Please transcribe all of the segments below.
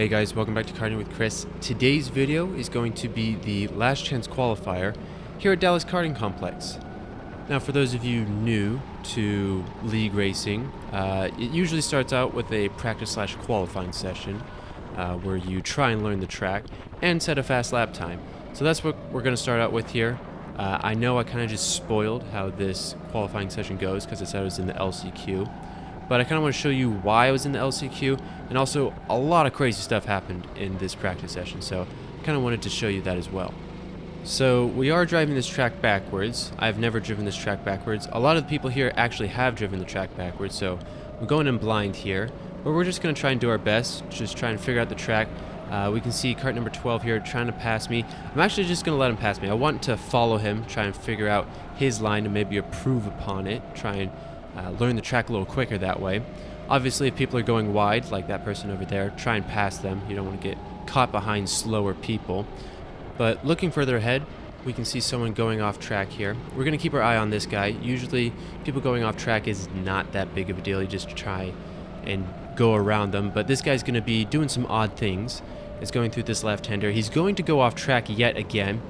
Hey guys, welcome back to Karting with Chris. Today's video is going to be the last chance qualifier here at Dallas Karting Complex. Now for those of you new to league racing, it usually starts out with a practice/qualifying session where you try and learn the track and set a fast lap time. So that's what we're going to start out with here. I know I kind of just spoiled how this qualifying session goes because I said I was in the LCQ. But I kind of want to show you why I was in the LCQ, and also a lot of crazy stuff happened in this practice session, so I kind of wanted to show you that as well. So we are driving this track backwards. I've never driven this track backwards. A lot of the people here actually have driven the track backwards, so we're going in blind here. But we're just going to try and do our best, just try and figure out the track. We can see kart number 12 here trying to pass me. I'm actually just going to let him pass me. I want to follow him, try and figure out his line and maybe improve upon it, try and learn the track a little quicker that way. Obviously, if people are going wide, like that person over there, try and pass them. You don't want to get caught behind slower people. But looking further ahead, we can see someone going off track here. We're going to keep our eye on this guy. Usually, people going off track is not that big of a deal. You just try and go around them. But this guy's going to be doing some odd things. It's going through this left-hander. He's going to go off track yet again.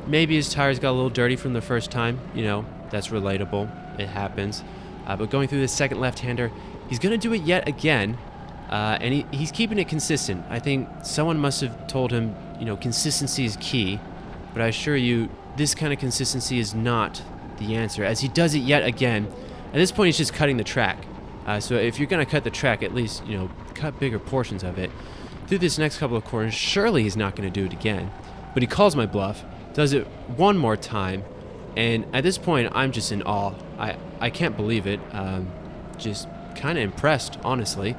Maybe his tires got a little dirty from the first time. You know, that's relatable. It happens. But going through this second left-hander, he's going to do it yet again, and he's keeping it consistent. I think someone must have told him, you know, consistency is key, but I assure you, this kind of consistency is not the answer, as he does it yet again. At this point, he's just cutting the track. So if you're going to cut the track, at least, you know, cut bigger portions of it. Through this next couple of corners, surely he's not going to do it again, but he calls my bluff, does it one more time, and at this point, I'm just in awe. I can't believe it. Just kind of impressed, honestly.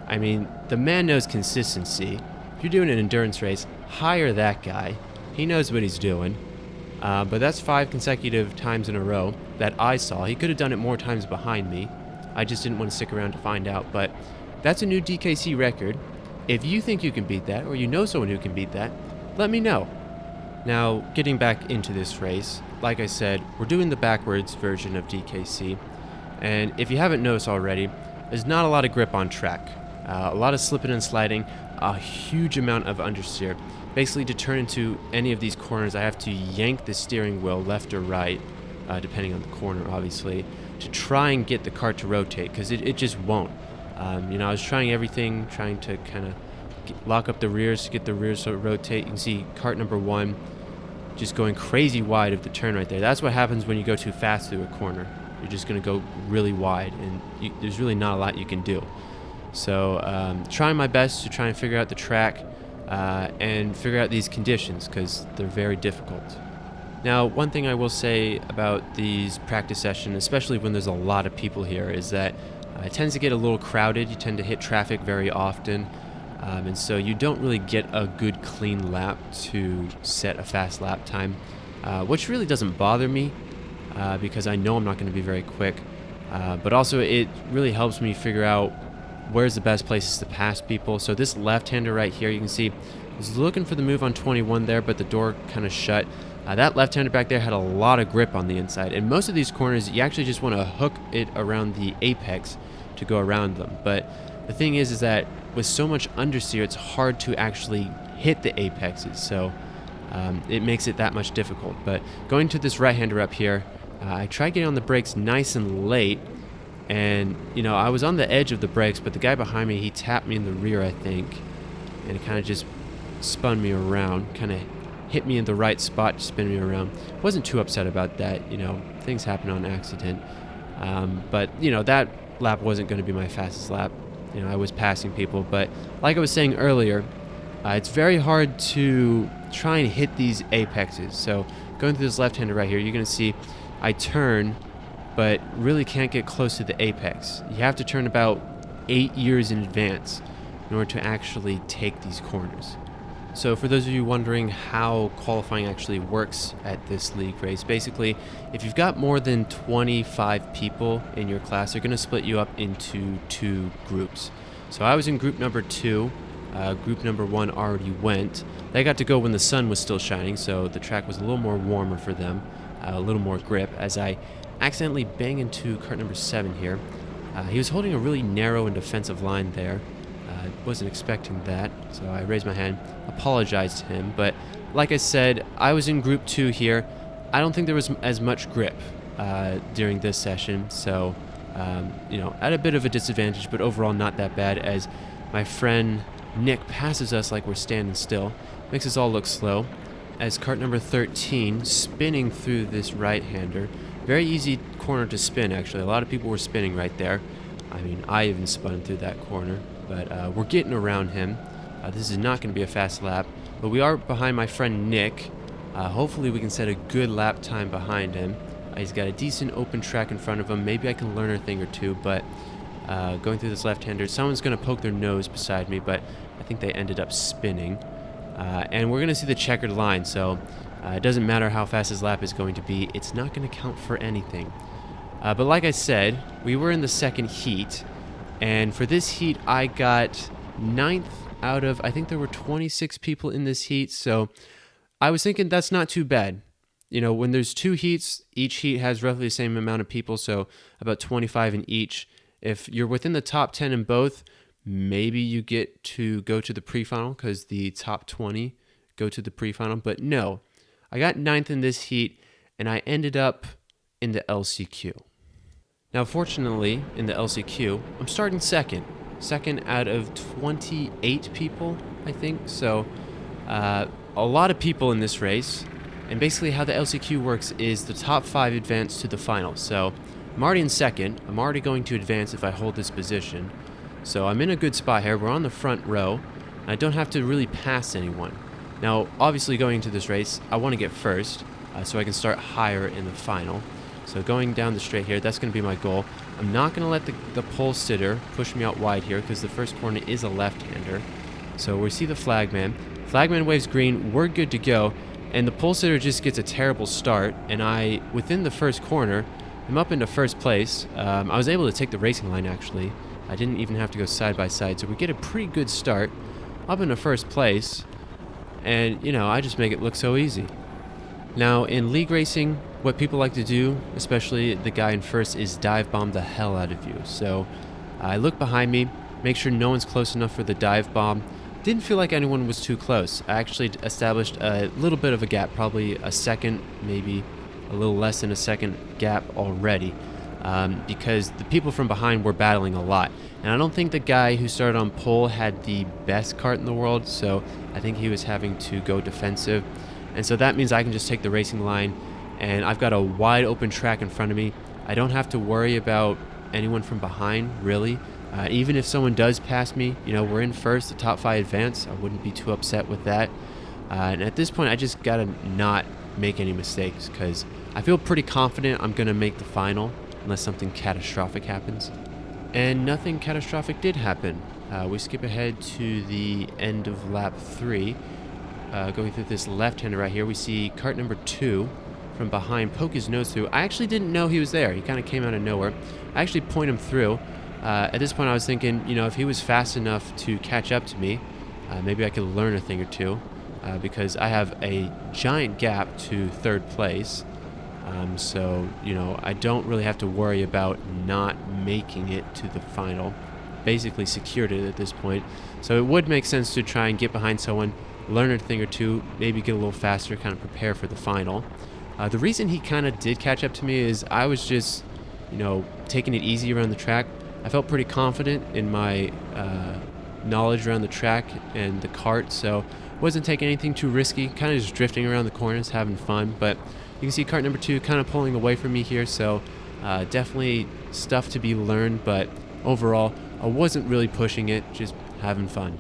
I mean, the man knows consistency. If you're doing an endurance race, hire that guy. He knows what he's doing. But that's 5 consecutive times in a row that I saw. He could have done it more times behind me. I just didn't want to stick around to find out. But that's a new DKC record. If you think you can beat that, or you know someone who can beat that, let me know. Now, getting back into this race, like I said, we're doing the backwards version of DKC, and if you haven't noticed already, there's not a lot of grip on track. A lot of slipping and sliding, a huge amount of understeer. Basically, to turn into any of these corners, I have to yank the steering wheel left or right, depending on the corner, obviously, to try and get the kart to rotate, because it just won't. You know, I was trying everything, trying to kind of lock up the rears to get the rears to rotate. You can see kart number 1 just going crazy wide of the turn right there. That's what happens when you go too fast through a corner. You're just going to go really wide, and there's really not a lot you can do. So trying my best to try and figure out the track and figure out these conditions, because they're very difficult. Now, one thing I will say about these practice sessions, especially when there's a lot of people here, is that it tends to get a little crowded. You tend to hit traffic very often. And so you don't really get a good clean lap to set a fast lap time, which really doesn't bother me because I know I'm not going to be very quick. But also it really helps me figure out where's the best places to pass people. So this left-hander right here, you can see, I was looking for the move on 21 there, but the door kind of shut. That left-hander back there had a lot of grip on the inside. And most of these corners, you actually just want to hook it around the apex to go around them. But the thing is that with so much understeer, it's hard to actually hit the apexes, so it makes it that much difficult. But going to this right-hander up here, I tried getting on the brakes nice and late, and you know, I was on the edge of the brakes, but the guy behind me, he tapped me in the rear, I think, and it kind of just spun me around, kind of hit me in the right spot to spin me around. Wasn't too upset about that, you know, things happen on accident. But you know, that lap wasn't going to be my fastest lap. You know, I was passing people, but like I was saying earlier, it's very hard to try and hit these apexes. So going through this left-hander right here, you're going to see I turn, but really can't get close to the apex. You have to turn about 8 years in advance in order to actually take these corners. So for those of you wondering how qualifying actually works at this league race, basically, if you've got more than 25 people in your class, they're going to split you up into 2 groups. So I was in group number 2. Group number 1 already went. They got to go when the sun was still shining, so the track was a little more warmer for them, a little more grip, as I accidentally bang into kart number 7 here. He was holding a really narrow and defensive line there. Wasn't expecting that, so I raised my hand, apologized to him. But like I said, I was in group 2 here. I don't think there was as much grip during this session, so at a bit of a disadvantage, but overall not that bad, as my friend Nick passes us like we're standing still. Makes us all look slow, as cart number 13 spinning through this right-hander. Very easy corner to spin, actually. A lot of people were spinning right there. I mean, I even spun through that corner, but we're getting around him. This is not going to be a fast lap, but we are behind my friend Nick. Hopefully we can set a good lap time behind him. He's got a decent open track in front of him. Maybe I can learn a thing or two, but going through this left-hander, someone's going to poke their nose beside me, but I think they ended up spinning. And we're going to see the checkered line, so it doesn't matter how fast his lap is going to be. It's not going to count for anything. But like I said, we were in the second heat, and for this heat, I got 9th out of, I think there were 26 people in this heat, so I was thinking that's not too bad. You know, when there's 2 heats, each heat has roughly the same amount of people, so about 25 in each. If you're within the top 10 in both, maybe you get to go to the pre-final because the top 20 go to the pre-final. But no, I got 9th in this heat, and I ended up in the LCQ. Now, fortunately, in the LCQ, I'm starting second out of 28 people, I think. So a lot of people in this race. And basically how the LCQ works is the top 5 advance to the final. So I'm already in second. I'm already going to advance if I hold this position. So I'm in a good spot here. We're on the front row. And I don't have to really pass anyone. Now, obviously going into this race, I want to get first so I can start higher in the final. So going down the straight here, that's going to be my goal. I'm not going to let the pole sitter push me out wide here because the first corner is a left-hander. So we see the flagman. Flagman waves green. We're good to go. And the pole sitter just gets a terrible start, and I, within the first corner, am up into first place. I was able to take the racing line, actually. I didn't even have to go side by side, so we get a pretty good start, up into first place, and, I just make it look so easy. Now, in league racing, what people like to do, especially the guy in first, is dive bomb the hell out of you. So I look behind me, make sure no one's close enough for the dive bomb. Didn't feel like anyone was too close. I actually established a little bit of a gap, probably a second, maybe a little less than a second gap already, because the people from behind were battling a lot. And I don't think the guy who started on pole had the best kart in the world, so I think he was having to go defensive. And so that means I can just take the racing line, and I've got a wide open track in front of me. I don't have to worry about anyone from behind, really. Even if someone does pass me, we're in first, the top 5 advance. I wouldn't be too upset with that. And at this point, I just got to not make any mistakes because I feel pretty confident I'm going to make the final unless something catastrophic happens. And nothing catastrophic did happen. We skip ahead to the end of lap 3. Going through this left-hander right here, we see cart number 2 from behind poke his nose through. I actually didn't know he was there. He kind of came out of nowhere. I actually point him through. At this point, I was thinking, if he was fast enough to catch up to me, maybe I could learn a thing or two, because I have a giant gap to third place. So, I don't really have to worry about not making it to the final. Basically secured it at this point. So it would make sense to try and get behind someone, learn a thing or two, maybe get a little faster, kind of prepare for the final. The reason he kind of did catch up to me is I was just, taking it easy around the track. I felt pretty confident in my knowledge around the track and the kart, so wasn't taking anything too risky, kind of just drifting around the corners, having fun. But you can see cart number 2 kind of pulling away from me here, so definitely stuff to be learned, but overall, I wasn't really pushing it, just having fun.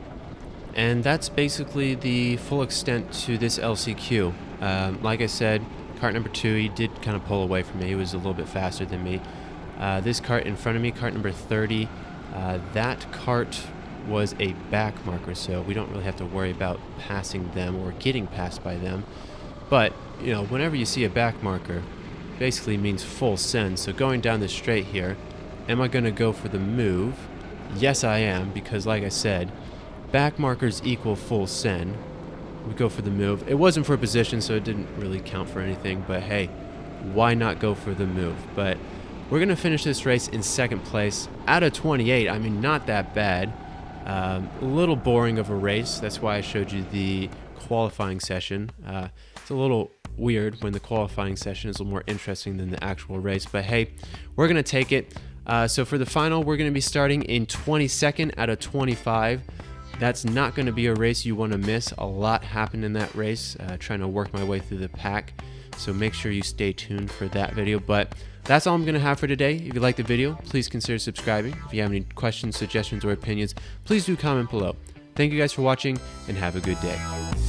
And that's basically the full extent to this LCQ. Like I said, cart number 2, he did kind of pull away from me. He was a little bit faster than me. This cart in front of me, cart number 30, that cart was a back marker, so we don't really have to worry about passing them or getting passed by them. But, whenever you see a back marker, basically means full send. So going down the straight here, am I going to go for the move? Yes, I am, because like I said, back markers equal full send. We go for the move. It wasn't for position, so it didn't really count for anything, but hey, why not go for the move? But we're going to finish this race in second place out of 28. I mean, not that bad. A little boring of a race. That's why I showed you the qualifying session. It's a little weird when the qualifying session is a little more interesting than the actual race, but hey, we're gonna take it. So for the final, we're gonna be starting in 22nd out of 25. That's not gonna be a race you wanna miss. A lot happened in that race, trying to work my way through the pack. So make sure you stay tuned for that video. But that's all I'm gonna have for today. If you like the video, please consider subscribing. If you have any questions, suggestions, or opinions, please do comment below. Thank you guys for watching and have a good day.